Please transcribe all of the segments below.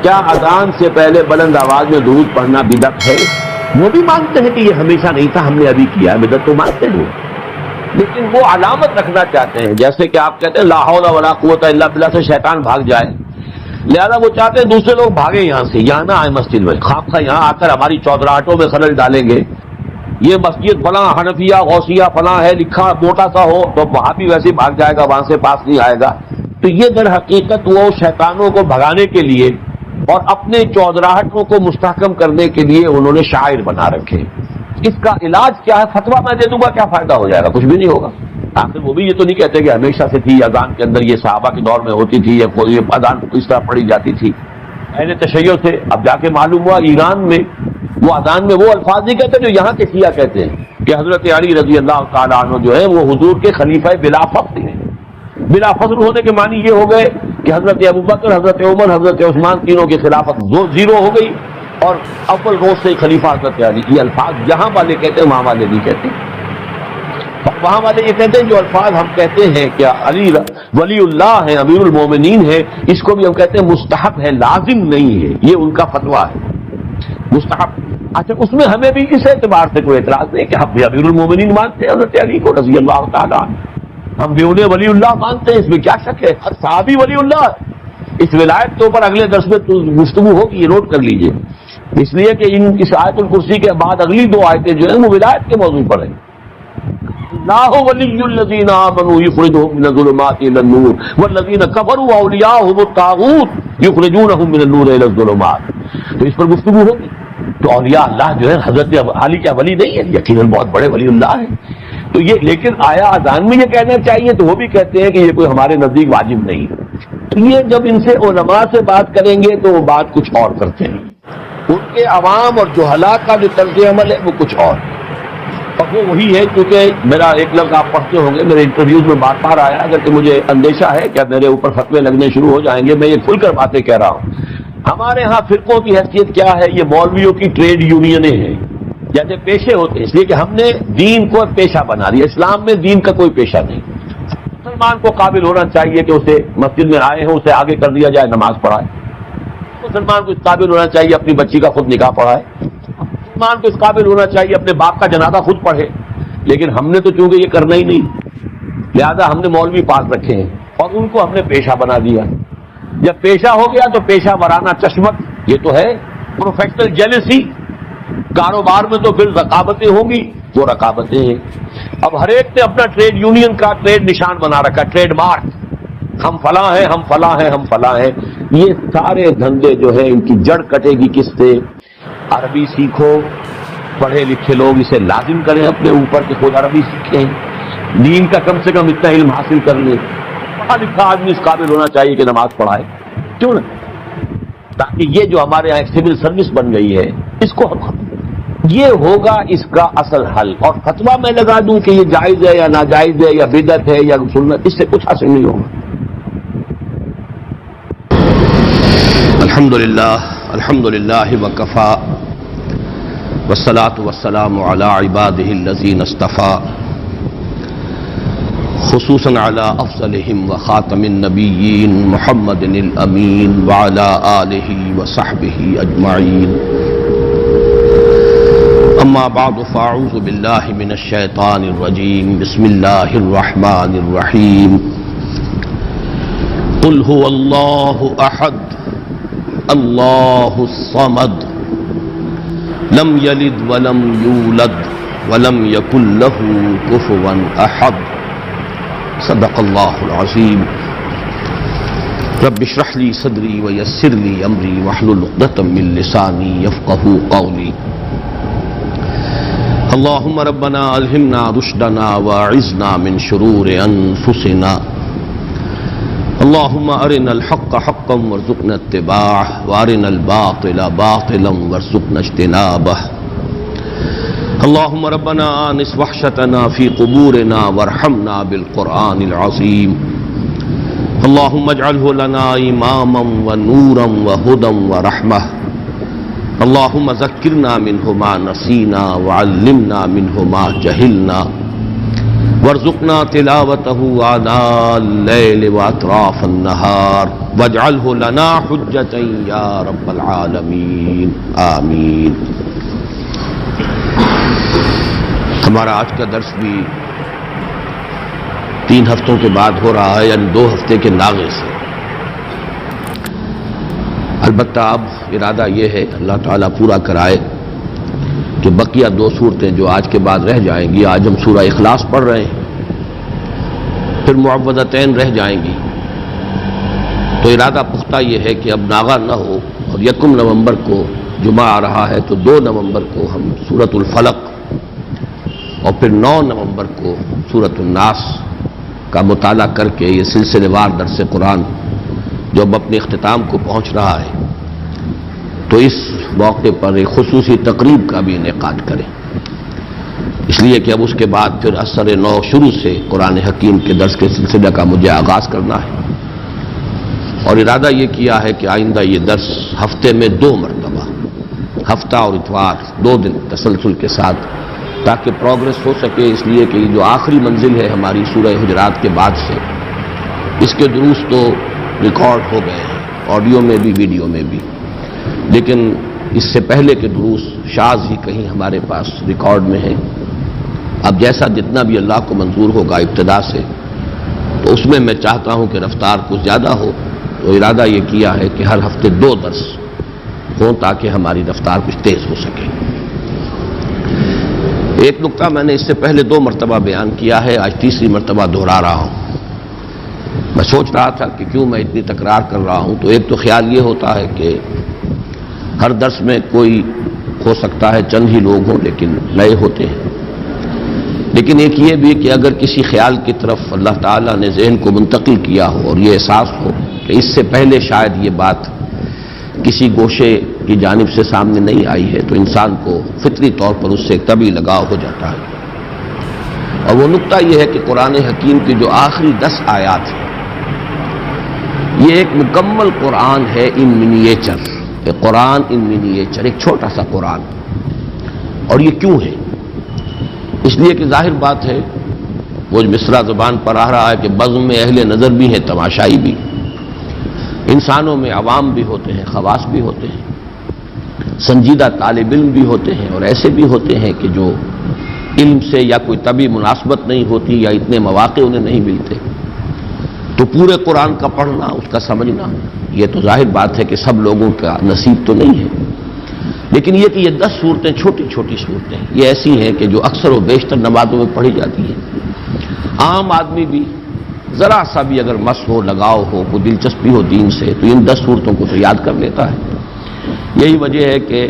کیا اذان سے پہلے بلند آواز میں درود پڑھنا بدعت ہے؟ وہ بھی مانتے ہیں کہ یہ ہمیشہ نہیں تھا، ہم نے ابھی کیا، بدعت تو مانتے ہیں، لیکن وہ علامت رکھنا چاہتے ہیں، جیسے کہ آپ کہتے ہیں لا حول ولا قوت الا باللہ سے شیطان بھاگ جائے، لہذا وہ چاہتے ہیں دوسرے لوگ بھاگیں یہاں سے، یہاں نہ آئے مسجد میں، خواہ یہاں آ کر ہماری چودراہٹوں میں خلل ڈالیں گے، یہ مسجد فلاں حنفیہ غوثیہ فلاں ہے لکھا موٹا سا ہو تو وہاں بھی ویسے بھاگ جائے گا، وہاں سے پاس نہیں آئے گا۔ تو یہ در حقیقت وہ شیطانوں کو بھگانے کے لیے اور اپنے چودراہٹوں کو مستحکم کرنے کے لیے انہوں نے شاعر بنا رکھے۔ اس کا علاج کیا ہے؟ فتویٰ میں دے دوں گا، کیا فائدہ ہو جائے گا؟ کچھ بھی نہیں ہوگا۔ آخر وہ بھی یہ تو نہیں کہتے کہ ہمیشہ سے تھی اذان کے اندر، یہ صحابہ کے دور میں ہوتی تھی، یہ اذان کس طرح پڑھی جاتی تھی، اہل تشیع سے۔ اب جا کے معلوم ہوا ایران میں وہ اذان میں وہ الفاظ نہیں کہتے جو یہاں کے شیعہ کہتے ہیں کہ حضرت علی رضی اللہ تعالیٰ عنہ جو ہے وہ حضور کے خلیفہ بلا فخر ہیں۔ بلا فخر ہونے کے معنی یہ ہو گئے کہ حضرت ابوبکر، حضرت عمر، حضرت عثمان تینوں کی خلافت زیرو ہو گئی اور اول روز سے خلیفہ حضرت علی۔ یہ الفاظ یہاں والے کہتے ہیں، وہاں والے نہیں کہتے۔ وہاں والے یہ کہتے ہیں جو الفاظ ہم کہتے ہیں کہ علی ولی اللہ ہے، امیر المومنین ہے، اس کو بھی ہم کہتے ہیں مستحب ہے، لازم نہیں ہے، یہ ان کا فتویٰ ہے مستحب۔ اچھا اس میں ہمیں بھی اس اعتبار سے کوئی اعتراض نہیں کہ ہم بھی امیر المومنین مانتے ہیں حضرت علی کو رضی اللہ تعالیٰ عنہ، ہم بھی انہیں ولی اللہ مانتے ہیں، اس میں کیا شک ہے؟ ہر صحابی ولی اللہ۔ اس ولایت کے اوپر اگلے درس میں گفتگو ہوگی، یہ نوٹ کر لیجئے، اس لیے کہ اس آیت الکرسی کے بعد اگلی دو آیتیں جو ہیں وہ ولایت کے موضوع پر ہیں۔ اللہ ولی الذین آمنوا یخرجهم من الظلمات الى النور والذین کفروا اولیاءهم الطاغوت یخرجونهم من النور الى الظلمات۔ تو اس پر گفتگو ہوگی۔ تو اولیاء اللہ جو ہے حضرت علی کیا ولی نہیں ہے؟ یقیناً بہت بڑے ولی اللہ ہیں۔ تو یہ لیکن آیا اذان میں یہ کہنا چاہیے تو وہ بھی کہتے ہیں کہ یہ کوئی ہمارے نزدیک واجب نہیں ہے۔ تو یہ جب ان سے علماء سے بات کریں گے تو وہ بات کچھ اور کرتے ہیں، ان کے عوام اور جہلاء کا جو طرز عمل ہے وہ کچھ اور، اور وہ وہی ہے۔ کیونکہ میرا ایک لفظ آپ پڑھتے ہوں گے، میرے انٹرویوز میں بار بار آیا، اگر کہ مجھے اندیشہ ہے کہ میرے اوپر فتوے لگنے شروع ہو جائیں گے، میں یہ کھل کر باتیں کہہ رہا ہوں۔ ہمارے ہاں فرقوں کی حیثیت کیا ہے؟ یہ مولویوں کی ٹریڈ یونینیں ہیں، جیسے پیشے ہوتے ہیں، اس لیے کہ ہم نے دین کو پیشہ بنا لیا۔ اسلام میں دین کا کوئی پیشہ نہیں۔ مسلمان کو قابل ہونا چاہیے کہ اسے مسجد میں آئے ہوں، اسے آگے کر دیا جائے، نماز پڑھائے۔ مسلمان کو اس قابل ہونا چاہیے اپنی بچی کا خود نکاح پڑھائے۔ مسلمان کو اس قابل ہونا چاہیے اپنے باپ کا جنازہ خود پڑھے۔ لیکن ہم نے تو چونکہ یہ کرنا ہی نہیں، لہذا ہم نے مولوی پاس رکھے ہیں اور ان کو ہم نے پیشہ بنا دیا۔ جب پیشہ ہو گیا تو پیشہ ورانہ چشمت، یہ تو ہے پروفیشنل جیلسی۔ کاروبار میں تو پھر رقابتیں ہوں گی، وہ رقابتیں ہیں۔ اب ہر ایک نے اپنا ٹریڈ یونین کا ٹریڈ نشان بنا رکھا، ٹریڈ مارک، ہم فلاں ہیں، ہم فلاں ہیں، ہم فلاں ہیں۔ یہ سارے دھندے جو ہیں ان کی جڑ کٹے گی کس سے؟ عربی سیکھو، پڑھے لکھے لوگ اسے لازم کریں اپنے اوپر کہ خود عربی سیکھیں، دین کا کم سے کم اتنا علم حاصل کر لیں۔ پڑھا لکھا آدمی اس قابل ہونا چاہیے کہ نماز پڑھائے، کیوں نہ؟ تاکہ یہ جو ہمارے یہاں ایک سول سروس بن گئی ہے اس کو ہم، یہ ہوگا اس کا اصل حل۔ اور فتویٰ میں لگا دوں کہ یہ جائز ہے یا ناجائز ہے یا بدعت ہے یا سنت، اس سے کچھ حاصل نہیں ہوگا۔ الحمدللہ وکفا والصلاة والسلام علی عبادہ الذین اصطفیٰ، خصوصاً علی افضلہم وخاتم النبیین محمد الامین وعلی آلہ وصحبہ اجمعین۔ اما بعد فاعوذ باللہ من الشیطان الرجیم، بسم اللہ الرحمن الرحیم۔ قل هو اللہ احد اللہ الصمد لم یلد ولم یولد ولم یکن له کفوا احد۔ صدق اللہ العظیم۔ رب اشرح لي صدری ویسر لي امری واحلل عقدۃ من لسانی یفقهوا قولی۔ اللهم ربنا الہمنا رشدنا واعذنا من شرور انفسنا، اللهم ارنا الحق حقا وارزقنا اتباعه وارنا الباطل باطلا وارزقنا اجتنابه۔ اللهم ربنا آنس وحشتنا في قبورنا وارحمنا بالقرآن العظيم، اللهم اجعله لنا إماما ونورا وهدى ورحمة، اللهم ذكرنا منه ما نسينا وعلمنا منه ما جهلنا وارزقنا تلاوته آناء الليل وأطراف النهار واجعله لنا حجة يا رب العالمین آمین۔ ہمارا آج کا درس بھی 3 ہفتوں کے بعد ہو رہا ہے، یعنی 2 ہفتے کے ناغے سے۔ البتہ اب ارادہ یہ ہے اللہ تعالیٰ پورا کرائے کہ بقیہ 2 صورتیں جو آج کے بعد رہ جائیں گی، آج ہم سورہ اخلاص پڑھ رہے ہیں، پھر معوذتین رہ جائیں گی، تو ارادہ پختہ یہ ہے کہ اب ناغہ نہ ہو، اور 1 نومبر کو جمعہ آ رہا ہے تو 2 نومبر کو ہم سورۃ الفلق اور پھر 9 نومبر کو سورۃ الناس کا مطالعہ کر کے یہ سلسلے وار درس قرآن جو اب اپنے اختتام کو پہنچ رہا ہے، تو اس موقع پر ایک خصوصی تقریب کا بھی انعقاد کریں، اس لیے کہ اب اس کے بعد پھر اثر نو شروع سے قرآن حکیم کے درس کے سلسلے کا مجھے آغاز کرنا ہے، اور ارادہ یہ کیا ہے کہ آئندہ یہ درس ہفتے میں 2 مرتبہ، ہفتہ اور اتوار 2 دن تسلسل کے ساتھ، تاکہ پروگرس ہو سکے، اس لیے کہ یہ جو آخری منزل ہے ہماری سورہ حجرات کے بعد سے، اس کے دروس تو ریکارڈ ہو گئے ہیں، آڈیو میں بھی ویڈیو میں بھی، لیکن اس سے پہلے کے دروس شاذ ہی کہیں ہمارے پاس ریکارڈ میں ہیں۔ اب جیسا جتنا بھی اللہ کو منظور ہوگا ابتدا سے، تو اس میں میں چاہتا ہوں کہ رفتار کچھ زیادہ ہو، تو ارادہ یہ کیا ہے کہ ہر ہفتے 2 درس ہوں تاکہ ہماری رفتار کچھ تیز ہو سکے۔ ایک نقطہ میں نے اس سے پہلے 2 مرتبہ بیان کیا ہے، آج تیسری مرتبہ دہرا رہا ہوں۔ میں سوچ رہا تھا کہ کیوں میں اتنی تکرار کر رہا ہوں، تو ایک تو خیال یہ ہوتا ہے کہ ہر درس میں کوئی ہو سکتا ہے چند ہی لوگ ہوں لیکن نئے ہوتے ہیں، لیکن ایک یہ بھی کہ اگر کسی خیال کی طرف اللہ تعالیٰ نے ذہن کو منتقل کیا ہو اور یہ احساس ہو کہ اس سے پہلے شاید یہ بات کسی گوشے کی جانب سے سامنے نہیں آئی ہے، تو انسان کو فطری طور پر اس سے ایک طبعی لگاؤ ہو جاتا ہے، اور وہ نقطہ یہ ہے کہ قرآن حکیم کی جو آخری 10 آیات ہیں، یہ ایک مکمل قرآن ہے ان منیچر، ایک قرآن ان منیچر، ایک چھوٹا سا قرآن۔ اور یہ کیوں ہے؟ اس لیے کہ ظاہر بات ہے وہ مصرع زبان پر آ رہا ہے کہ بزم میں اہل نظر بھی ہیں، تماشائی بھی، انسانوں میں عوام بھی ہوتے ہیں، خواص بھی ہوتے ہیں، سنجیدہ طالب علم بھی ہوتے ہیں، اور ایسے بھی ہوتے ہیں کہ جو علم سے یا کوئی طبی مناسبت نہیں ہوتی یا اتنے مواقع انہیں نہیں ملتے، تو پورے قرآن کا پڑھنا، اس کا سمجھنا، یہ تو ظاہر بات ہے کہ سب لوگوں کا نصیب تو نہیں ہے، لیکن یہ کہ یہ 10 صورتیں چھوٹی چھوٹی صورتیں یہ ایسی ہیں کہ جو اکثر و بیشتر نمازوں میں پڑھی جاتی ہیں، عام آدمی بھی ذرا سا بھی اگر مس ہو، لگاؤ ہو، کوئی دلچسپی ہو دین سے، تو ان 10 صورتوں کو تو یاد کر لیتا ہے۔ یہی وجہ ہے کہ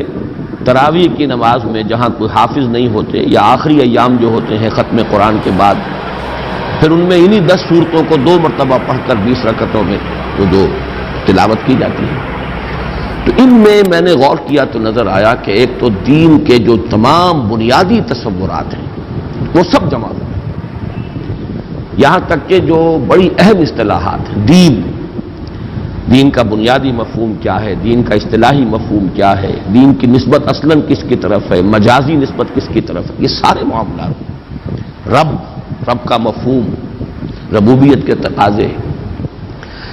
تراویح کی نماز میں جہاں کوئی حافظ نہیں ہوتے، یا آخری ایام جو ہوتے ہیں ختم قرآن کے بعد، پھر ان میں انہی 10 صورتوں کو 2 مرتبہ پڑھ کر 20 رکعتوں میں وہ جو تلاوت کی جاتی ہے۔ تو ان میں نے غور کیا تو نظر آیا کہ ایک تو دین کے جو تمام بنیادی تصورات ہیں وہ سب جمع ہوئے، یہاں تک کہ جو بڑی اہم اصطلاحات ہیں، دین کا بنیادی مفہوم کیا ہے، دین کا اصطلاحی مفہوم کیا ہے، دین کی نسبت اصلاً کس کی طرف ہے، مجازی نسبت کس کی طرف ہے، یہ سارے معاملات، رب کا مفہوم، ربوبیت کے تقاضے،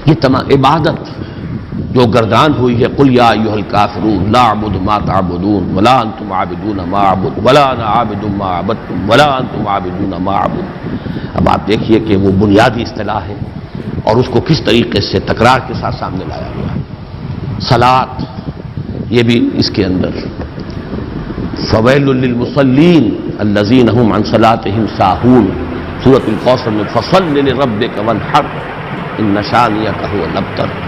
یہ تمام عبادت جو گردان ہوئی ہے، قل یا ایھا الکافرون لا اعبد ما تعبدون ولا انتم عابدون ما اعبد ولا انا عابد ما عبدتم ولا انتم عابدون ما اعبد۔ اب آپ دیکھیے کہ وہ بنیادی اصطلاح ہے اور اس کو کس طریقے سے تکرار کے ساتھ سامنے لایا گیا۔ صلاۃ یہ بھی اس کے اندر، فویل للمصلین الذین هم عن صلاتهم ساہون، سورۃ الکوثر میں فصل لربک وانحر ان شانئک هو الابتر۔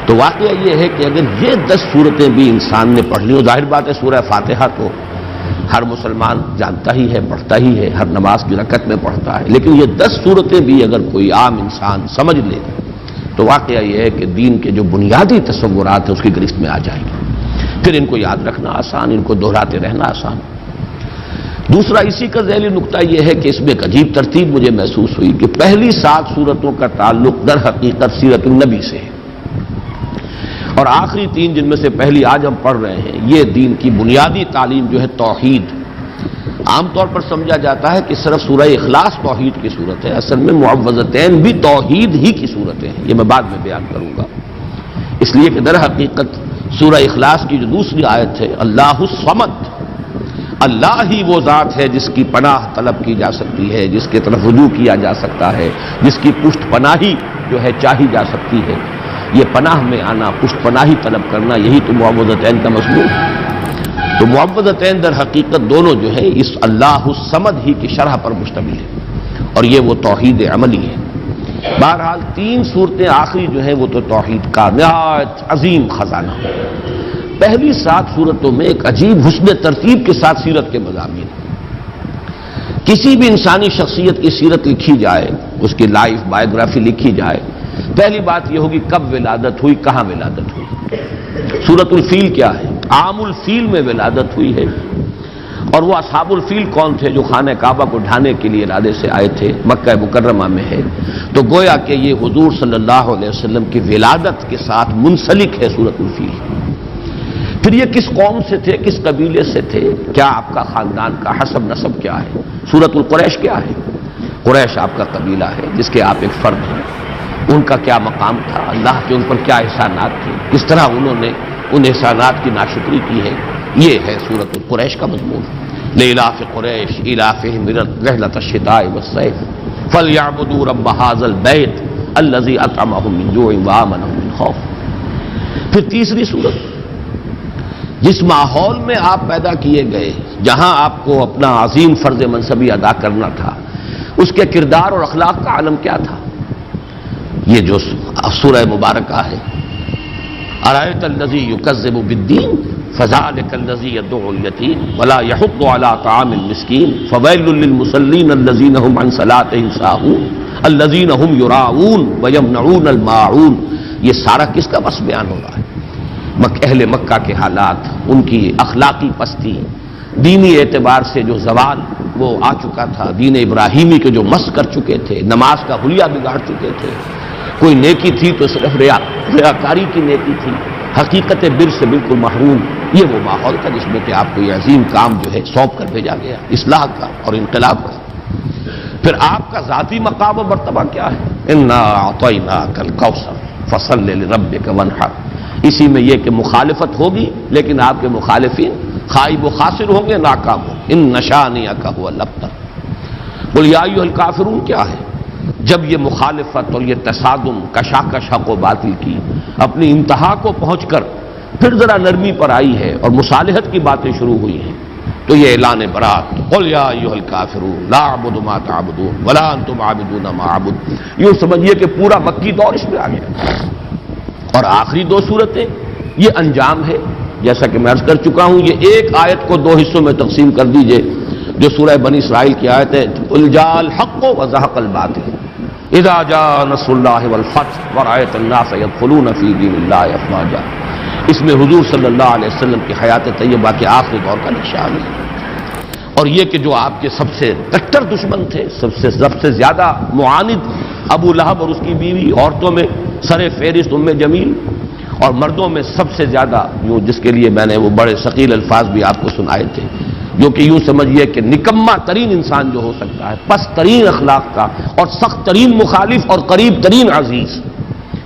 تو واقعہ یہ ہے کہ اگر یہ 10 صورتیں بھی انسان نے پڑھ لی، ظاہر بات ہے سورہ فاتحہ تو ہر مسلمان جانتا ہی ہے، پڑھتا ہی ہے، ہر نماز کی رکعت میں پڑھتا ہے، لیکن یہ 10 صورتیں بھی اگر کوئی عام انسان سمجھ لے تو واقعہ یہ ہے کہ دین کے جو بنیادی تصورات ہیں اس کی گرفت میں آ جائیں گے، پھر ان کو یاد رکھنا آسان، ان کو دہراتے رہنا آسان۔ دوسرا اسی کا ذیلی نقطہ یہ ہے کہ اس میں ایک عجیب ترتیب مجھے محسوس ہوئی کہ پہلی 7 صورتوں کا تعلق در حقیقت سیرت النبی سے ہے، اور آخری 3 جن میں سے پہلی آج ہم پڑھ رہے ہیں، یہ دین کی بنیادی تعلیم جو ہے توحید، عام طور پر سمجھا جاتا ہے کہ صرف سورہ اخلاص توحید کی صورت ہے، اصل میں معوذتین بھی توحید ہی کی صورتیں ہیں، یہ میں بعد میں بیان کروں گا۔ اس لیے کہ در حقیقت سورہ اخلاص کی جو دوسری آیت ہے، اللہ الصمد، اللہ ہی وہ ذات ہے جس کی پناہ طلب کی جا سکتی ہے، جس کے طرف رجوع کیا جا سکتا ہے، جس کی پشت پناہی جو ہے چاہی جا سکتی ہے۔ یہ پناہ میں آنا، پشت پناہی طلب کرنا، یہی تو معوذتین کا مضمون ہے۔ تو معوذتین در حقیقت دونوں جو ہے اس اللہ الصمد ہی کی شرح پر مشتمل ہے، اور یہ وہ توحید عملی ہے۔ بہرحال 3 صورتیں آخری جو ہیں وہ تو توحید کا نہایت عظیم خزانہ۔ پہلی 7 صورتوں میں ایک عجیب حسن ترتیب کے ساتھ سیرت کے مضامین۔ کسی بھی انسانی شخصیت کی سیرت لکھی جائے، اس کی لائف بایوگرافی لکھی جائے، پہلی بات یہ ہوگی کب ولادت ہوئی، کہاں ولادت ہوئی۔ سورۃ الفیل کیا ہے؟ عام الفیل میں ولادت ہوئی ہے، اور وہ اصحاب الفیل کون تھے جو خانہ کعبہ کو ڈھانے کے لیے ارادے سے آئے تھے، مکہ مکرمہ میں ہے۔ تو گویا کہ یہ حضور صلی اللہ علیہ وسلم کی ولادت کے ساتھ منسلک ہے سورۃ الفیل۔ پھر یہ کس قوم سے تھے، کس قبیلے سے تھے، کیا آپ کا خاندان کا حسب نسب کیا ہے۔ سورۃ القریش کیا ہے؟ قریش آپ کا قبیلہ ہے جس کے آپ ایک فرد ہیں، ان کا کیا مقام تھا، اللہ کے ان پر کیا احسانات تھے، کس طرح انہوں نے ان احسانات کی ناشکری کی ہے، یہ ہے سورۃ القریش کا مضمون۔ لإلاف قریش إِلَافِهِمْ رحلة الشتاء والصيف فليعبدوا رب هذا البيت الذي أطعمهم من جوع وآمنهم من خوف۔ پھر تیسری صورت، جس ماحول میں آپ پیدا کیے گئے، جہاں آپ کو اپنا عظیم فرض منصبی ادا کرنا تھا، اس کے کردار اور اخلاق کا عالم کیا تھا، یہ جو سورہ مبارکہ ہے۔ أَرَأَيْتَ الَّذِي يُكَذِّبُ بِالدِّينِ فَذَلِكَ الَّذِي يَدُعُّ الْيَتِيمَ وَلَا يَحُضُّ عَلَى طَعَامِ الْمِسْكِينِ فَوَيْلٌ لِّلْمُصَلِّينَ الَّذِينَ هُمْ عَنْ صَلَاتِهِمْ سَاهُونَ الَّذِينَ هُمْ يُرَاءُونَ وَيَمْنَعُونَ الْمَاعُونَ۔ یہ سارا کس کا بس بیان ہو رہا ہے؟ اہل مکہ کے حالات، ان کی اخلاقی پستی، دینی اعتبار سے جو زوال وہ آ چکا تھا، دین ابراہیمی کے جو مس کر چکے تھے، نماز کا حلیہ بگاڑ چکے تھے، کوئی نیکی تھی تو صرف ریاکاری کی نیکی تھی، حقیقت بر سے بالکل محروم۔ یہ وہ ماحول تھا جس میں کہ آپ کو یہ عظیم کام جو ہے سونپ کر بھیجا گیا، اصلاح کا اور انقلاب کا۔ پھر آپ کا ذاتی مقام و مرتبہ کیا ہے؟ انا اعطیناک الکوثر فصل لربک وانحر۔ اسی میں یہ کہ مخالفت ہوگی، لیکن آپ کے مخالفین خائب و خاسر ہوں گے، ناکام ہوں گے۔ ان شانئک ھو الابتر۔ قل یا ایھا الکافرون کیا ہے؟ جب یہ مخالفت اور یہ تصادم، کشاکش حق و باطل کی اپنی انتہا کو پہنچ کر پھر ذرا نرمی پر آئی ہے اور مصالحت کی باتیں شروع ہوئی ہیں، تو یہ اعلان برات، قل یا ایھا الکافرون لا اعبد ما تعبدون ولا انتم عابدون ما اعبد۔ یوں سمجھیے کہ پورا مکی دور اس میں آ گیا۔ اور آخری 2 صورتیں یہ انجام ہے، جیسا کہ میں عرض کر چکا ہوں۔ یہ ایک آیت کو 2 حصوں میں تقسیم کر دیجئے، جو سورہ بنی اسرائیل کی آیت ہے، قل جاء الحق وزهق الباطل اذا جاء نصر اللہ والفتح ورأیت الناس يدخلون فی دین اللہ افواجا۔ اس میں حضور صلی اللہ علیہ وسلم کی حیات طیبہ کے آخری دور کا نشان ہے، اور یہ کہ جو آپ کے سب سے کٹر دشمن تھے، سب سے زیادہ معاند ابو لہب اور اس کی بیوی، عورتوں میں سر فہرست ام جمیل، اور مردوں میں سب سے زیادہ جس کے لیے میں نے وہ بڑے ثقیل الفاظ بھی آپ کو سنائے تھے، جو کہ یوں سمجھیے کہ نکما ترین انسان جو ہو سکتا ہے، پست ترین اخلاق کا اور سخت ترین مخالف اور قریب ترین عزیز،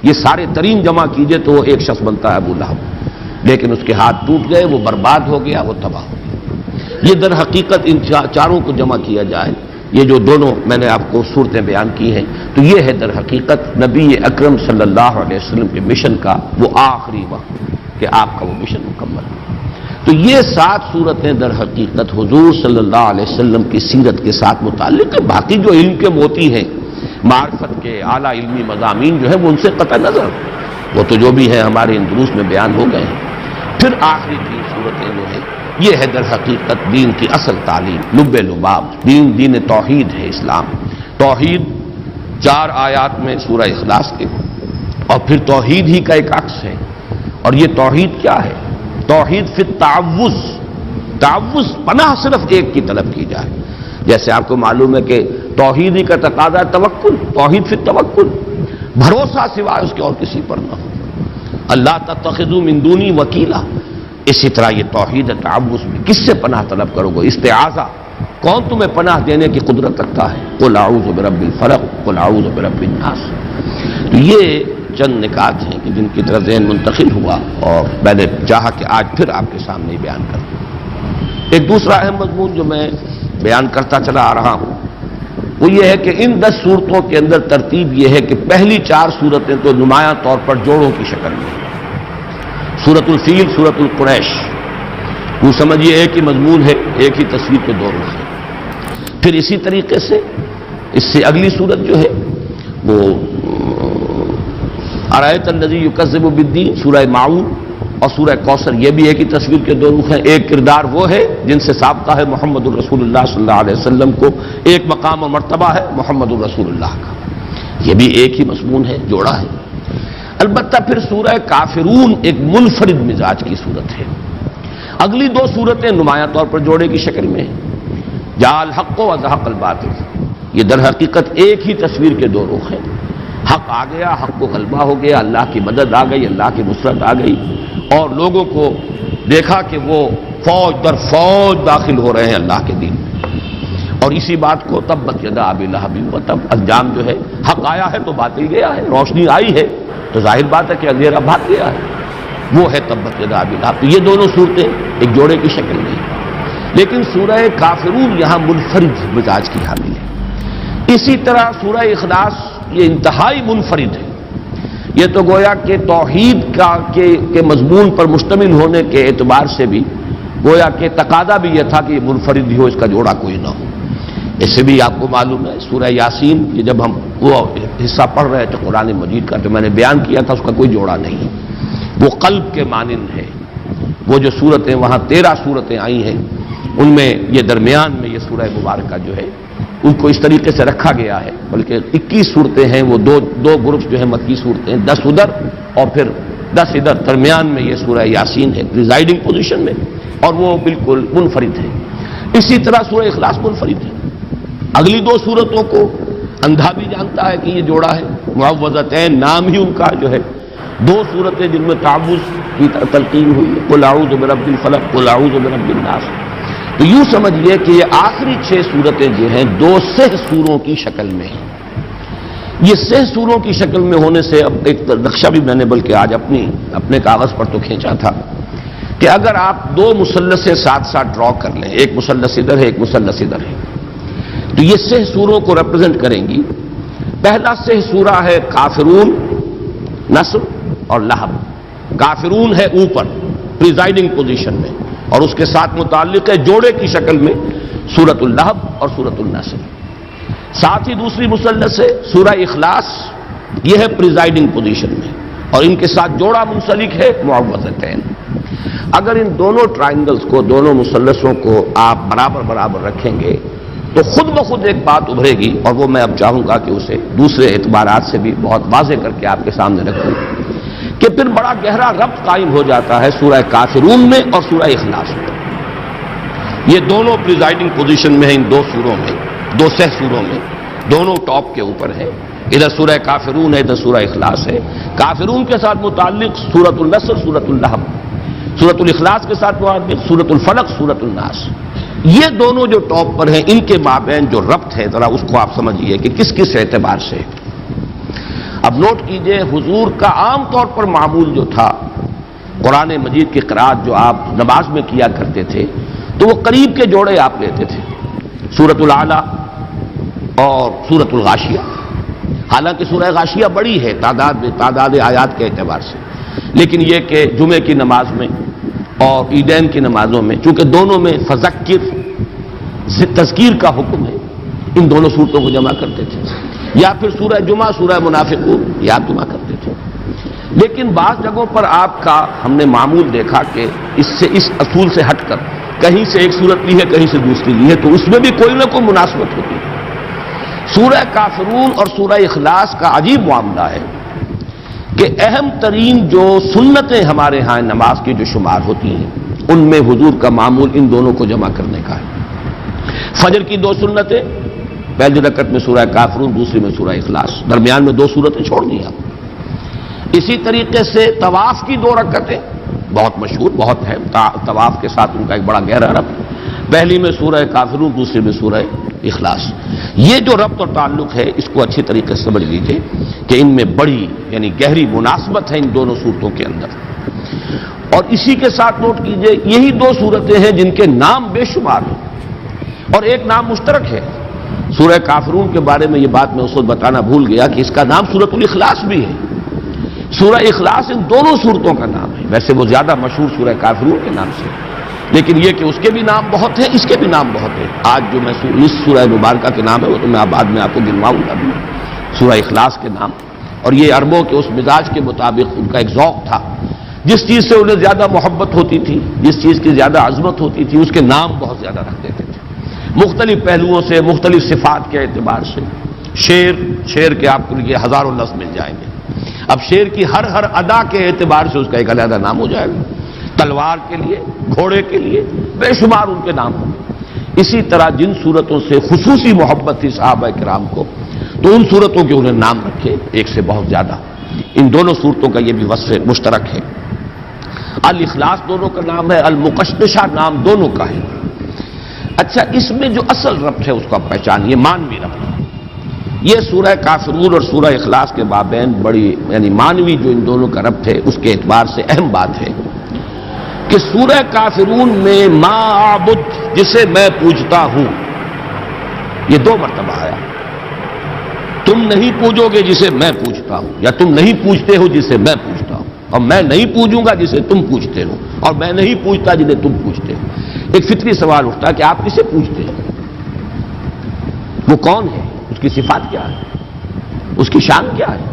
یہ سارے ترین جمع کیجئے تو وہ ایک شخص بنتا ہے ابو لہب، لیکن اس کے ہاتھ ٹوٹ گئے، وہ برباد ہو گیا، وہ تباہ ہو گیا۔ یہ در حقیقت ان چاروں کو جمع کیا جائے، یہ جو دونوں میں نے آپ کو صورتیں بیان کی ہیں، تو یہ ہے در حقیقت نبی اکرم صلی اللہ علیہ وسلم کے مشن کا وہ آخری وقت کہ آپ کا وہ مشن مکمل ہو۔ تو یہ 7 صورتیں در حقیقت حضور صلی اللہ علیہ وسلم کی سیرت کے ساتھ متعلق ہے۔ باقی جو علم کے موتی ہیں، معرفت کے اعلیٰ علمی مضامین جو ہیں وہ ان سے قطع نظر، وہ تو جو بھی ہیں ہمارے ان دروس میں بیان ہو گئے ہیں۔ پھر آخری 3 صورتیں جو ہیں یہ ہے در حقیقت دین کی اصل تعلیم، لب لباب، دین توحید ہے اسلام۔ توحید 4 آیات میں سورہ اخلاص کے، اور پھر توحید ہی کا ایک عکس ہے، اور یہ توحید کیا ہے؟ توحید فی التعوذ، تعوذ پناہ صرف ایک کی طلب کی جائے، جیسے آپ کو معلوم ہے کہ توحید ہی کا تقاضا ہے توکل، توحید فی التوکل، بھروسہ سوائے اس کے اور کسی پر نہ ہو۔ اللہ تتخذوا من دونی وکیلا، اسی طرح یہ توحید تعوذ میں کس سے پناہ طلب کرو گے؟ استعاذہ، کون تمہیں پناہ دینے کی قدرت رکھتا ہے؟ قل اعوذ برب الفلق قل اعوذ برب الناس۔ تو یہ چند نکات ہیں کہ جن کی طرف ذہن منتقل ہوا اور میں نے چاہا کہ آج پھر آپ کے سامنے بیان کروں۔ ایک دوسرا اہم مضمون جو میں بیان کرتا چلا آ رہا ہوں وہ یہ ہے کہ ان 10 صورتوں کے اندر ترتیب یہ ہے کہ پہلی 4 صورتیں تو نمایاں طور پر جوڑوں کی شکل میں، سورۃ الفیل، سورۃ القریش، وہ سمجھیے ایک ہی مضمون ہے، ایک ہی تصویر کے 2 رخ ہیں۔ پھر اسی طریقے سے اس سے اگلی صورت جو ہے وہ ارایت الذی یکذب بالدین، سورہ معون اور سورہ کوثر، یہ بھی ایک ہی تصویر کے 2 رخ ہیں۔ ایک کردار وہ ہے جن سے سابقہ ہے محمد الرسول اللہ صلی اللہ علیہ وسلم کو، ایک مقام و مرتبہ ہے محمد الرسول اللہ کا، یہ بھی ایک ہی مضمون ہے، جوڑا ہے۔ البتہ پھر سورہ کافرون ایک منفرد مزاج کی صورت ہے۔ اگلی 2 صورتیں نمایاں طور پر جوڑے کی شکل میں ہیں، جاء الحق و زہق الباطل، یہ در حقیقت ایک ہی تصویر کے 2 رخ ہیں۔ حق آ گیا، حق کو غلبہ ہو گیا، اللہ کی مدد آ گئی، اللہ کی نصرت آ گئی، اور لوگوں کو دیکھا کہ وہ فوج در فوج داخل ہو رہے ہیں اللہ کے دین میں، اور اسی بات کو تبت یدا ابی لہب وتب، انجام جو ہے حق آیا ہے تو باطل گیا ہے، روشنی آئی ہے تو ظاہر بات ہے کہ اندھیرا بھاگ گیا ہے، وہ ہے تبت یدا ابی لہب۔ تو یہ دونوں صورتیں ایک جوڑے کی شکل میں ہیں، لیکن سورہ کافرون یہاں منفرد مزاج کی حامل ہے۔ اسی طرح سورہ اخلاص یہ انتہائی منفرد ہے، یہ تو گویا کہ توحید کے مضمون پر مشتمل ہونے کے اعتبار سے بھی گویا کہ تقاضا بھی یہ تھا کہ یہ منفرد ہی ہو، اس کا جوڑا کوئی نہ ہو۔ اس سے بھی آپ کو معلوم ہے سورہ یاسین، یہ جب ہم وہ حصہ پڑھ رہے تھے قرآن مجید کا تو میں نے بیان کیا تھا، اس کا کوئی جوڑا نہیں، وہ قلب کے مانند ہے۔ وہ جو صورتیں وہاں 13 صورتیں آئی ہیں ان میں یہ درمیان میں یہ سورہ مبارکہ جو ہے ان کو اس طریقے سے رکھا گیا ہے، بلکہ 21 صورتیں ہیں، وہ دو گروپس جو ہیں مکی صورتیں، 10 ادھر اور پھر 10 ادھر، درمیان میں یہ سورہ یاسین ہے پریزائڈنگ پوزیشن میں، اور وہ بالکل منفرد ہے۔ اسی طرح سورہ اخلاص منفرد ہے۔ اگلی 2 صورتوں کو اندھا بھی جانتا ہے کہ یہ جوڑا ہے، معوذتین نام ہی ان کا جو ہے، 2 صورتیں جن میں تعوذ کی تلقین ہوئی ہے، قل اعوذ برب الفلق قل اعوذ برب الناس۔ تو یوں سمجھیے کہ یہ آخری 6 صورتیں جو ہیں 2 سہ سوروں کی شکل میں ہیں۔ یہ سہ سوروں کی شکل میں ہونے سے اب ایک نقشہ بھی میں نے بلکہ آج اپنے کاغذ پر تو کھینچا تھا کہ اگر آپ 2 مثلثیں ساتھ ساتھ ڈرا کر لیں، ایک مثلث ادھر ہے ایک مثلث ادھر ہے، تو یہ سہ سوروں کو ریپرزینٹ کریں گی۔ پہلا سہ سورہ ہے کافرون، نصر اور لہب۔ کافرون ہے اوپر پریزائڈنگ پوزیشن میں، اور اس کے ساتھ متعلق ہے جوڑے کی شکل میں سورۃ اللہب اور سورۃ النصر۔ ساتھ ہی دوسری مثلث ہے سورہ اخلاص، یہ ہے پریزائڈنگ پوزیشن میں، اور ان کے ساتھ جوڑا منسلک ہے معوذتین۔ اگر ان دونوں ٹرائنگلز کو، دونوں مثلثوں کو آپ برابر برابر رکھیں گے تو خود بخود ایک بات ابھرے گی، اور وہ میں اب چاہوں گا کہ اسے دوسرے اعتبارات سے بھی بہت واضح کر کے آپ کے سامنے رکھوں کہ پھر بڑا گہرا ربط قائم ہو جاتا ہے سورہ کافرون میں اور سورہ اخلاص میں۔ یہ دونوں پریزائڈنگ پوزیشن میں ہیں ان 2 سوروں میں، 2 سہ سوروں میں، دونوں ٹاپ کے اوپر ہے۔ ادھر سورہ کافرون ہے، ادھر سورہ اخلاص ہے۔ کافرون کے ساتھ متعلق سورۃ النصر، سورۃ اللہب، سورۃ الاخلاص کے ساتھ متعلق سورۃ الفلق، سورۃ الناس۔ یہ دونوں جو ٹاپ پر ہیں ان کے مابین جو ربط ہے ذرا اس کو آپ سمجھیے کہ کس کس اعتبار سے۔ اب نوٹ کیجئے حضور کا عام طور پر معمول جو تھا، قرآن مجید کی قرأت جو آپ نماز میں کیا کرتے تھے تو وہ قریب کے جوڑے آپ لیتے تھے، سورۃ الاعلیٰ اور سورۃ الغاشیہ۔ حالانکہ سورہ غاشیہ بڑی ہے تعداد آیات کے اعتبار سے، لیکن یہ کہ جمعے کی نماز میں اور عیدین کی نمازوں میں چونکہ دونوں میں فذکر تذکیر کا حکم ہے، ان دونوں صورتوں کو جمع کرتے تھے، یا پھر سورہ جمعہ، سورہ منافقون یاد جمع کرتے تھے۔ لیکن بعض جگہوں پر آپ کا ہم نے معمول دیکھا کہ اس اصول سے ہٹ کر کہیں سے ایک صورت لی ہے کہیں سے دوسری لی ہے، تو اس میں بھی کوئی نہ کوئی مناسبت ہوتی ہے۔ سورہ کافرون اور سورہ اخلاص کا عجیب معاملہ ہے کہ اہم ترین جو سنتیں ہمارے ہاں نماز کی جو شمار ہوتی ہیں ان میں حضور کا معمول ان دونوں کو جمع کرنے کا ہے۔ فجر کی 2 سنتیں، پہلی رکعت میں سورہ کافرون، دوسری میں سورہ اخلاص، درمیان میں 2 سورتیں چھوڑ دیں آپ۔ اسی طریقے سے طواف کی 2 رکعتیں، بہت مشہور بہت ہے، طواف کے ساتھ ان کا ایک بڑا گہرا ربط، پہلی میں سورہ کافرون، دوسری میں سورہ اخلاص۔ یہ جو ربط اور تعلق ہے اس کو اچھی طریقے سے سمجھ لیجئے کہ ان میں بڑی یعنی گہری مناسبت ہے ان دونوں صورتوں کے اندر۔ اور اسی کے ساتھ نوٹ کیجئے یہی دو صورتیں ہیں جن کے نام بے شمار ہیں اور ایک نام مشترک ہے۔ سورہ کافرون کے بارے میں یہ بات میں اس وقت بتانا بھول گیا کہ اس کا نام سورۃ الاخلاص بھی ہے۔ سورہ اخلاص ان دونوں صورتوں کا نام ہے، ویسے وہ زیادہ مشہور سورہ کافرون کے نام سے، لیکن یہ کہ اس کے بھی نام بہت ہیں، اس کے بھی نام بہت ہیں۔ آج جو میں اس سورہ مبارکہ کے نام ہے وہ تو میں بعد میں آپ کو گنواؤں گا بھی، سورہ اخلاص کے نام۔ اور یہ عربوں کے اس مزاج کے مطابق ان کا ایک ذوق تھا، جس چیز سے انہیں زیادہ محبت ہوتی تھی، جس چیز کی زیادہ عظمت ہوتی تھی، اس کے نام بہت زیادہ رکھ دیتے تھے، مختلف پہلوؤں سے، مختلف صفات کے اعتبار سے۔ شیر کے آپ کو یہ ہزاروں لفظ مل جائیں گے۔ اب شیر کی ہر ادا کے اعتبار سے اس کا ایک علیحدہ نام ہو جائے گا، تلوار کے لیے، گھوڑے کے لیے، بے شمار ان کے نام ہوں۔ اسی طرح جن صورتوں سے خصوصی محبت تھی صحابہ کرام کو، تو ان صورتوں کے انہیں نام رکھے ایک سے بہت زیادہ۔ ان دونوں صورتوں کا یہ بھی وصف مشترک ہے۔ الاخلاص دونوں کا نام ہے، المقشقشہ نام دونوں کا ہے۔ اچھا، اس میں جو اصل ربط ہے اس کو آپ پہچانیے، مانوی ربط۔ یہ سورہ کافرون اور سورہ اخلاص کے مابین بڑی یعنی مانوی جو ان دونوں کا ربط ہے اس کے اعتبار سے اہم بات ہے کہ سورہ کافرون میں ما اعبد، جسے میں پوجتا ہوں، یہ دو مرتبہ آیا۔ تم نہیں پوجو گے جسے میں پوجتا ہوں، یا تم نہیں پوجتے ہو جسے میں پوجتا ہوں، اور میں نہیں پوجوں گا جسے تم پوجتے ہو، اور میں نہیں پوجتا جنہیں تم پوجتے ہو۔ ایک فطری سوال اٹھتا ہے کہ آپ کسے پوجتے ہیں؟ وہ کون ہے؟ اس کی صفات کیا ہے؟ اس کی شان کیا ہے؟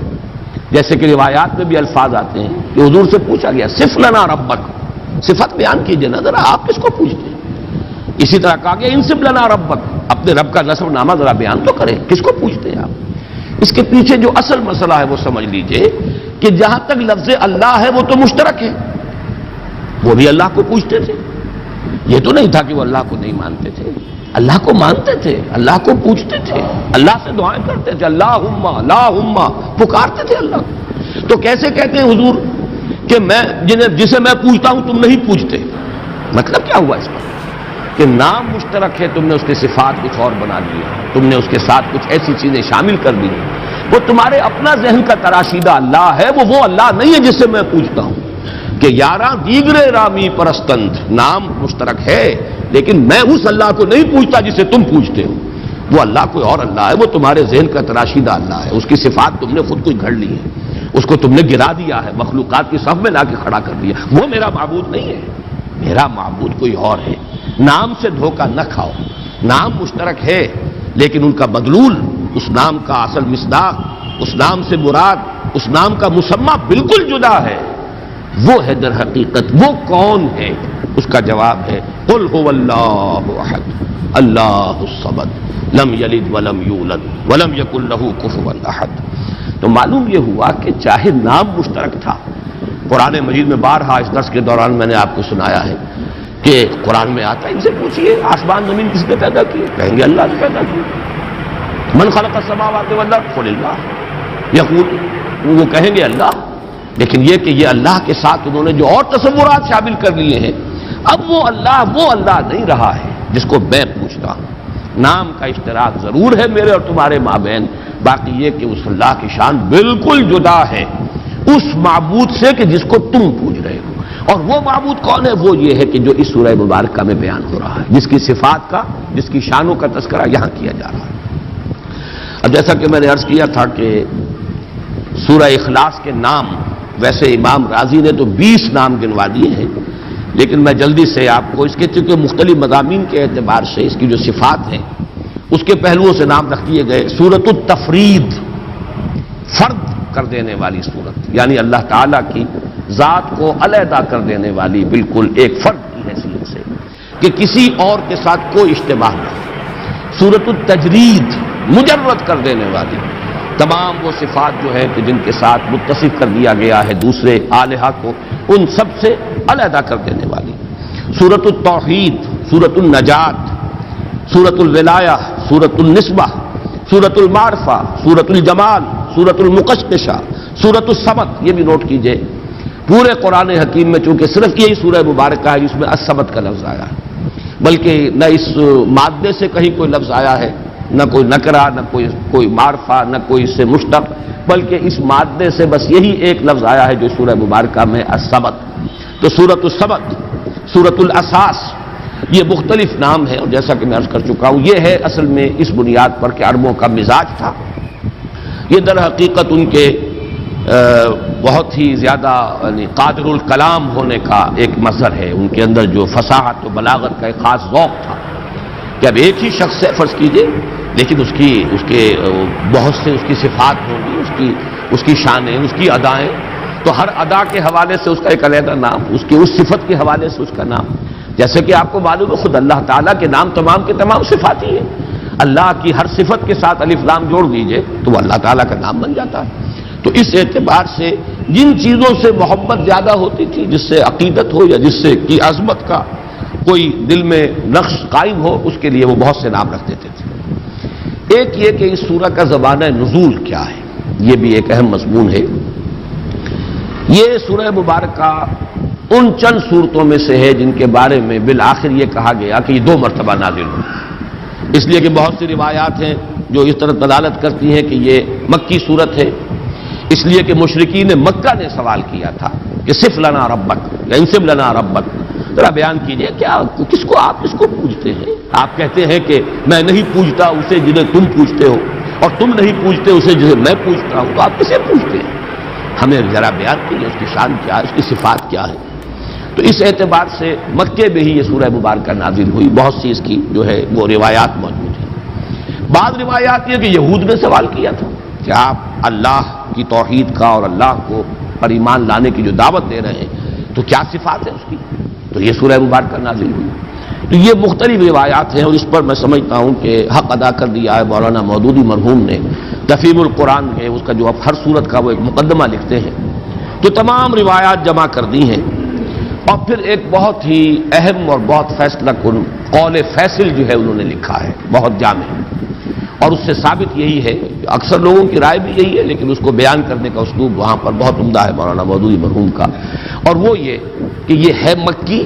جیسے کہ روایات میں بھی الفاظ آتے ہیں کہ حضور سے پوچھا گیا صف لنا ربک، صفت بیان کیجئے نا ذرا، آپ کس کو پوچھتے ہیں؟ اسی طرح کہا گیا انصب لنا ربک، اپنے رب کا نسب نامہ ذرا بیان تو کریں، کس کو پوچھتے ہیں آپ؟ اس کے پیچھے جو اصل مسئلہ ہے وہ سمجھ لیجئے کہ جہاں تک لفظ اللہ ہے وہ تو مشترک ہے، وہ بھی اللہ کو پوچھتے تھے، یہ تو نہیں تھا کہ وہ اللہ کو نہیں مانتے تھے، اللہ کو مانتے تھے، اللہ کو پوچھتے تھے، اللہ سے دعائیں کرتے تھے، اللہم اللہم پکارتے تھے اللہ کو۔ تو کیسے کہتے ہیں حضور کہ میں جسے میں پوچھتا ہوں تم نہیں پوچھتے؟ مطلب کیا ہوا اس کا؟ کہ نام مشترک ہے، تم نے اس کے صفات کچھ اور بنا دی، تم نے اس کے ساتھ کچھ ایسی چیزیں شامل کر دی، وہ تمہارے اپنا ذہن کا تراشیدہ اللہ ہے، وہ اللہ نہیں ہے جس سے میں پوچھتا ہوں۔ کہ یاراں دیگرے رامی پرستند، نام مشترک ہے لیکن میں اس اللہ کو نہیں پوچھتا جسے تم پوچھتے ہو، وہ اللہ کوئی اور اللہ ہے، وہ تمہارے ذہن کا تراشیدہ اللہ ہے، اس کی صفات تم نے خود کچھ گھڑ لی ہے، اس کو تم نے گرا دیا ہے، مخلوقات کی صف میں لا کے کھڑا کر دیا، وہ میرا معبود نہیں ہے، میرا معبود کوئی اور ہے۔ نام سے دھوکہ نہ کھاؤ، نام مشترک ہے لیکن ان کا مدلول، اس نام کا اصل مصداق، اس نام سے مراد، اس نام کا مسمى بالکل جدا ہے۔ وہ ہے در حقیقت وہ کون ہے؟ اس کا جواب ہے قل هو اللہ احد اللہ الصمد لم یلد ولم یولد ولم یکن له کفوا احد۔ تو معلوم یہ ہوا کہ چاہے نام مشترک تھا، قرآن مجید میں بارہا اس درس کے دوران میں نے آپ کو سنایا ہے کہ قرآن میں آتا ہے، ان سے پوچھئے آسمان زمین کس نے پیدا کیے؟ کہیں گے اللہ نے پیدا کیے۔ من خلق السماوات والارض قل اللہ، یقول وہ کہیں گے اللہ، لیکن یہ کہ یہ اللہ کے ساتھ انہوں نے جو اور تصورات شامل کر لیے ہیں، اب وہ اللہ نہیں رہا ہے جس کو میں پوچھتا ہوں۔ نام کا اشتراک ضرور ہے میرے اور تمہارے مابین، باقی یہ کہ اس اللہ کی شان بالکل جدا ہے اس معبود سے کہ جس کو تم پوچھ رہے ہو۔ اور وہ معبود کون ہے؟ وہ یہ ہے کہ جو اس سورہ مبارکہ میں بیان ہو رہا ہے، جس کی صفات کا، جس کی شانوں کا تذکرہ یہاں کیا جا رہا ہے۔ اب جیسا کہ میں نے عرض کیا تھا کہ سورہ اخلاص کے نام ویسے امام رازی نے تو 20 نام گنوا دیے ہیں، لیکن میں جلدی سے آپ کو اس کے چونکہ مختلف مضامین کے اعتبار سے اس کی جو صفات ہیں اس کے پہلوؤں سے نام رکھ دیے گئے۔ سورۃ التفرید، فرد کر دینے والی سورت، یعنی اللہ تعالیٰ کی ذات کو علیحدہ کر دینے والی، بالکل ایک فرد کی حیثیت سے کہ کسی اور کے ساتھ کوئی اشتباہ نہ ہو۔ سورۃ التجرید، مجرد کر دینے والی، تمام وہ صفات جو ہے کہ جن کے ساتھ متصف کر دیا گیا ہے دوسرے الہہ کو، ان سب سے علیحدہ کر دینے والی۔ سورۃ التوحید، سورۃ النجات، سورۃ الولایہ، سورۃ النسبہ، سورۃ المعرفہ، سورۃ الجمال، سورۃ المقشقشہ، سورۃ الصمد، یہ بھی نوٹ کیجئے۔ پورے قرآن حکیم میں چونکہ صرف یہی سورہ مبارکہ ہے جس میں الصمد کا لفظ آیا ہے، بلکہ نہ اس مادے سے کہیں کوئی لفظ آیا ہے، نہ کوئی نکرہ، نہ کوئی معرفہ، نہ کوئی اس سے مشتق، بلکہ اس مادے سے بس یہی ایک لفظ آیا ہے جو سورہ مبارکہ میں الصمد۔ تو سورۃ الصمد، سورۃ الاساس، یہ مختلف نام ہے، اور جیسا کہ میں عرض کر چکا ہوں یہ ہے اصل میں اس بنیاد پر کہ عربوں کا مزاج تھا، یہ در حقیقت ان کے بہت ہی زیادہ یعنی قادر الکلام ہونے کا ایک مظہر ہے، ان کے اندر جو فصاحت و بلاغت کا ایک خاص ذوق تھا کہ اب ایک ہی شخص ہے فرض کیجئے، لیکن اس کے بہت سے اس کی صفات ہوں گی، اس کی شانیں، اس کی ادائیں، تو ہر ادا کے حوالے سے اس کا ایک علیحدہ نام، اس کی اس صفت کے حوالے سے اس کا نام، جیسے کہ آپ کو معلوم ہے خود اللہ تعالیٰ کے نام تمام کے تمام صفات ہی ہیں، اللہ کی ہر صفت کے ساتھ الف لام جوڑ دیجئے تو وہ اللہ تعالیٰ کا نام بن جاتا ہے۔ تو اس اعتبار سے جن چیزوں سے محبت زیادہ ہوتی تھی، جس سے عقیدت ہو یا جس سے کی عظمت کا کوئی دل میں نقش قائم ہو، اس کے لیے وہ بہت سے نام رکھ دیتے تھے۔ ایک یہ کہ اس سورہ کا زمانہ نزول کیا ہے، یہ بھی ایک اہم مضمون ہے۔ یہ سورہ مبارکہ ان چند صورتوں میں سے ہے جن کے بارے میں بالآخر یہ کہا گیا کہ یہ 2 مرتبہ نازل ہوئی، اس لیے کہ بہت سی روایات ہیں جو اس طرح دلالت کرتی ہیں کہ یہ مکی صورت ہے، اس لیے کہ مشرکین مکہ نے سوال کیا تھا کہ صف لنا ربک یا انصب لنا ربک، ذرا بیان کیجئے کیا آپ کس کو پوجتے ہیں؟ آپ کہتے ہیں کہ میں نہیں پوجتا اسے جنہیں تم پوجتے ہو، اور تم نہیں پوجتے اسے جسے میں پوجتا ہوں، تو آپ کسے پوجتے ہیں؟ ہمیں ذرا بیان کیجئے اس کی شان کیا ہے، اس کی صفات کیا ہے۔ تو اس اعتبار سے مکے میں ہی یہ سورہ مبارکہ نازل ہوئی، بہت سی اس کی جو ہے وہ روایات موجود ہیں۔ بعض روایات یہ کہ یہود نے سوال کیا تھا کہ آپ اللہ کی توحید کا اور اللہ کو پر ایمان لانے کی جو دعوت دے رہے ہیں تو کیا صفات ہے اس کی، تو یہ سورہ مبارکہ نازل ہوئی۔ تو یہ مختلف روایات ہیں، اور اس پر میں سمجھتا ہوں کہ حق ادا کر دیا ہے مولانا مودودی مرحوم نے تفہیم القرآن میں، اس کا جو اب ہر سورت کا وہ ایک مقدمہ لکھتے ہیں، تو تمام روایات جمع کر دی ہیں، اور پھر ایک بہت ہی اہم اور بہت فیصلہ کن قول فیصل جو ہے انہوں نے لکھا ہے، بہت جامع، اور اس سے ثابت یہی ہے، اکثر لوگوں کی رائے بھی یہی ہے، لیکن اس کو بیان کرنے کا اسلوب وہاں پر بہت عمدہ ہے مولانا مودودی مرحوم کا، اور وہ یہ کہ یہ ہے مکی،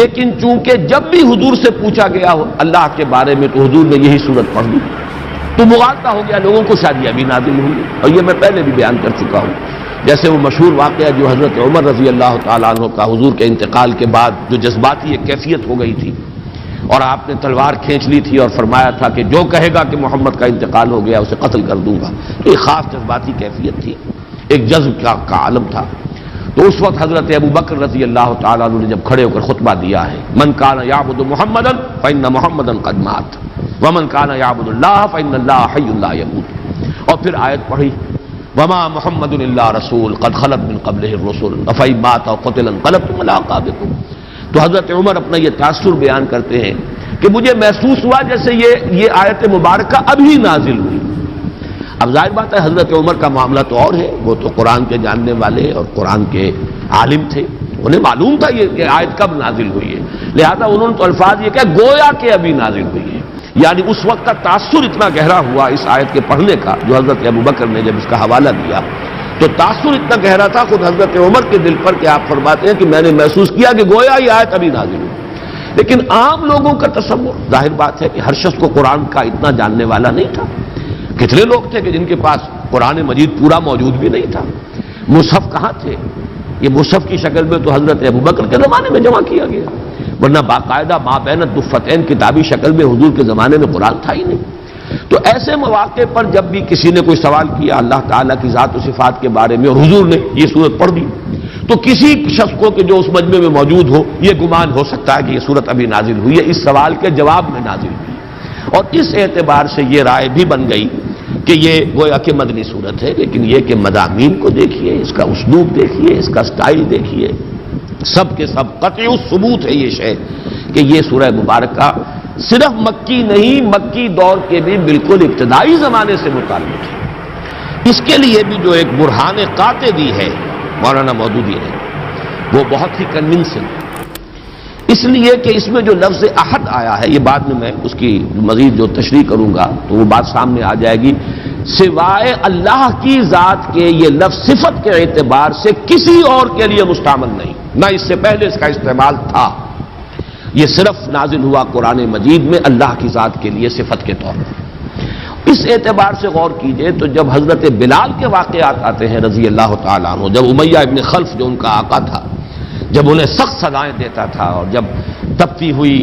لیکن چونکہ جب بھی حضور سے پوچھا گیا ہو اللہ کے بارے میں تو حضور نے یہی صورت پڑھ دی، تو مغالطہ ہو گیا لوگوں کو، شاید یہ ابھی نازل ہوئی، اور یہ میں پہلے بھی بیان کر چکا ہوں، جیسے وہ مشہور واقعہ جو حضرت عمر رضی اللہ تعالیٰ عنہ کا حضور کے انتقال کے بعد جو جذباتی ایک کیفیت ہو گئی تھی، اور آپ نے تلوار کھینچ لی تھی اور فرمایا تھا کہ جو کہے گا کہ محمد کا انتقال ہو گیا اسے قتل کر دوں گا، یہ خاص جذباتی کیفیت تھی، ایک جذب کا عالم تھا۔ تو اس وقت حضرت ابو بکر رضی اللہ تعالیٰ عنہ نے جب کھڑے ہو کر خطبہ دیا ہے، من کان یعبد محمدا فإن محمدا قد مات ومن کان یعبد اللہ فإن اللہ حی لا یموت، اور پھر آیت پڑھی وما محمد الا رسول قد خلت من قبلہ الرسل افإن مات او قتل انقلبتم علی اعقابکم۔ تو حضرت عمر اپنا یہ تاثر بیان کرتے ہیں کہ مجھے محسوس ہوا جیسے یہ آیت مبارکہ ابھی نازل ہوئی۔ اب ظاہر بات ہے حضرت عمر کا معاملہ تو اور ہے، وہ تو قرآن کے جاننے والے اور قرآن کے عالم تھے، انہیں معلوم تھا یہ آیت کب نازل ہوئی ہے، لہذا انہوں نے تو الفاظ یہ کہ گویا کہ ابھی نازل ہوئی ہے، یعنی اس وقت کا تاثر اتنا گہرا ہوا اس آیت کے پڑھنے کا جو حضرت ابوبکر نے جب اس کا حوالہ دیا تو تاثر اتنا گہرا تھا خود حضرت عمر کے دل پر کہ آپ فرماتے ہیں کہ میں نے محسوس کیا کہ گویا یہ آیت ابھی نازل ہوئی۔ لیکن عام لوگوں کا تصور، ظاہر بات ہے کہ ہر شخص کو قرآن کا اتنا جاننے والا نہیں تھا، کتنے لوگ تھے کہ جن کے پاس قرآن مجید پورا موجود بھی نہیں تھا، مصحف کہاں تھے، یہ مصحف کی شکل میں تو حضرت ابوبکر کے زمانے میں جمع کیا گیا، ورنہ باقاعدہ ما بین الدفتین کتابی شکل میں حضور کے زمانے میں قرآن تھا ہی نہیں۔ تو ایسے مواقع پر جب بھی کسی نے کوئی سوال کیا اللہ تعالیٰ کی ذات و صفات کے بارے میں اور حضور نے یہ صورت پڑھ دی، تو کسی شخص کو کہ جو اس مجمع میں موجود ہو یہ گمان ہو سکتا ہے کہ یہ صورت ابھی نازل ہوئی ہے، اس سوال کے جواب میں نازل ہوئی، اور اس اعتبار سے یہ رائے بھی بن گئی کہ یہ گویا کہ مدنی صورت ہے، لیکن یہ کہ مضامین کو دیکھیے، اس کا اسلوب دیکھیے، اس کا سٹائل دیکھیے، سب کے سب قطعی ثبوت ہے یہ شے کہ یہ سورہ مبارکہ صرف مکی نہیں، مکی دور کے بھی بالکل ابتدائی زمانے سے متعلق ہے۔ اس کے لیے بھی جو ایک برہان قاطع دی ہے مولانا مودودی نے وہ بہت ہی کنونسنگ۔ اس لیے کہ اس میں جو لفظ احد آیا ہے، یہ بعد میں اس کی مزید جو تشریح کروں گا تو وہ بات سامنے آ جائے گی، سوائے اللہ کی ذات کے یہ لفظ صفت کے اعتبار سے کسی اور کے لیے مستعمل نہیں، نہ اس سے پہلے اس کا استعمال تھا، یہ صرف نازل ہوا قرآن مجید میں اللہ کی ذات کے لیے صفت کے طور پر۔ اس اعتبار سے غور کیجئے تو جب حضرت بلال کے واقعات آتے ہیں رضی اللہ تعالیٰ عنہ، جب امیہ ابن خلف جو ان کا آقا تھا، جب انہیں سخت سزائیں دیتا تھا اور جب تپتی ہوئی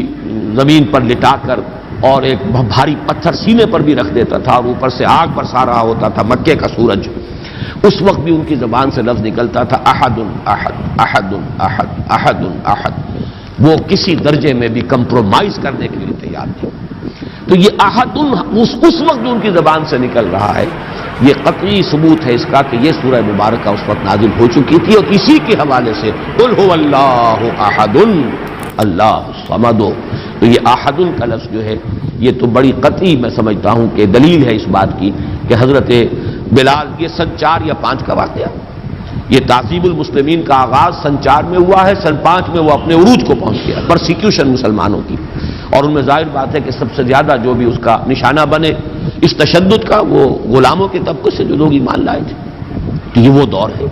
زمین پر لٹا کر اور ایک بھاری پتھر سینے پر بھی رکھ دیتا تھا اور اوپر سے آگ برسا رہا ہوتا تھا مکے کا سورج، اس وقت بھی ان کی زبان سے لفظ نکلتا تھا احد احد احد احد احد احد، وہ کسی درجے میں بھی کمپرومائز کرنے کے لیے تیار تھے۔ تو یہ احد اس وقت جو ان کی زبان سے نکل رہا ہے، یہ قطعی ثبوت ہے اس کا کہ یہ سورہ مبارکہ اس وقت نازل ہو چکی تھی، اور اسی کے حوالے سے قل هو اللہ احد اللہ الصمد، تو یہ احد کا لفظ جو ہے یہ تو بڑی قطعی میں سمجھتا ہوں کہ دلیل ہے اس بات کی کہ حضرت بلال، یہ سن 4 یا 5 کا واقعہ، یہ تعذیب المسلمین کا آغاز سن 4 میں ہوا ہے، سن 5 میں وہ اپنے عروج کو پہنچ گیا، پرسیکیوشن مسلمانوں کی، اور ان میں ظاہر بات ہے کہ سب سے زیادہ جو بھی اس کا نشانہ بنے اس تشدد کا، وہ غلاموں کے طبقے سے جو لوگ ایمان لائے تھے، تو یہ وہ دور ہے۔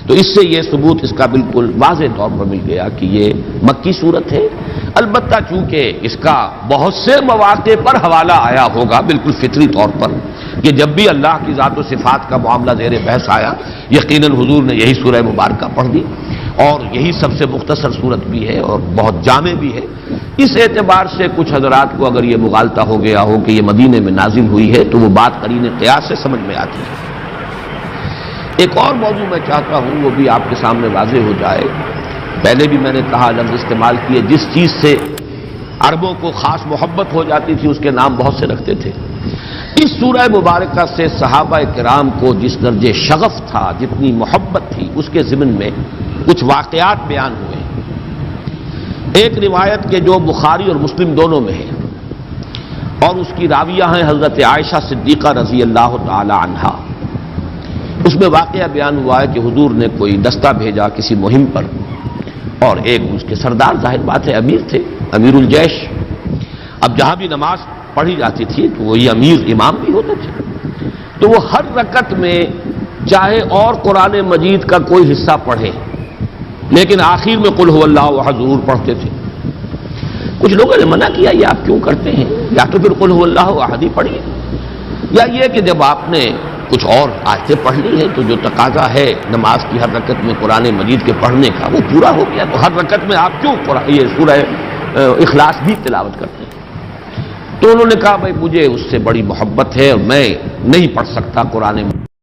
تو اس سے یہ ثبوت اس کا بالکل واضح طور پر مل گیا کہ یہ مکی صورت ہے، البتہ چونکہ اس کا بہت سے مواقع پر حوالہ آیا ہوگا بالکل فطری طور پر کہ جب بھی اللہ کی ذات و صفات کا معاملہ زیر بحث آیا، یقیناً حضور نے یہی سورہ مبارکہ پڑھ دی، اور یہی سب سے مختصر صورت بھی ہے اور بہت جامع بھی ہے۔ اس اعتبار سے کچھ حضرات کو اگر یہ مغالطہ ہو گیا ہو کہ یہ مدینے میں نازل ہوئی ہے تو وہ بات قرین قیاس سے سمجھ میں آتی ہے۔ ایک اور موضوع میں چاہتا ہوں وہ بھی آپ کے سامنے واضح ہو جائے، پہلے بھی میں نے کہا لفظ استعمال کیے، جس چیز سے عربوں کو خاص محبت ہو جاتی تھی اس کے نام بہت سے رکھتے تھے، اس سورہ مبارکہ سے صحابہ کرام کو جس درجے شغف تھا، جتنی محبت تھی، اس کے ضمن میں کچھ واقعات بیان ہوئے۔ ایک روایت کے جو بخاری اور مسلم دونوں میں ہے اور اس کی راویہ ہیں حضرت عائشہ صدیقہ رضی اللہ تعالی عنہا، اس میں واقعہ بیان ہوا ہے کہ حضور نے کوئی دستہ بھیجا کسی مہم پر، اور ایک اس کے سردار ظاہر بات ہے امیر تھے، امیر الجیش، اب جہاں بھی نماز پڑھی جاتی تھی تو وہی امیر امام بھی ہوتے تھے، تو وہ ہر رکعت میں چاہے اور قرآن مجید کا کوئی حصہ پڑھے لیکن آخر میں قل هو اللہ احد ضرور پڑھتے تھے۔ کچھ لوگوں نے منع کیا یہ آپ کیوں کرتے ہیں، یا تو پھر قل هو اللہ احد ہی پڑھیے، یا یہ کہ جب آپ نے کچھ اور آیتیں پڑھ لی ہیں تو جو تقاضا ہے نماز کی ہر رکعت میں قرآن مجید کے پڑھنے کا وہ پورا ہو گیا، تو ہر رکعت میں آپ کیوں یہ سورہ اخلاص بھی تلاوت کرتے ہیں؟ تو انہوں نے کہا بھائی مجھے اس سے بڑی محبت ہے اور میں نہیں پڑھ سکتا قرآن مجید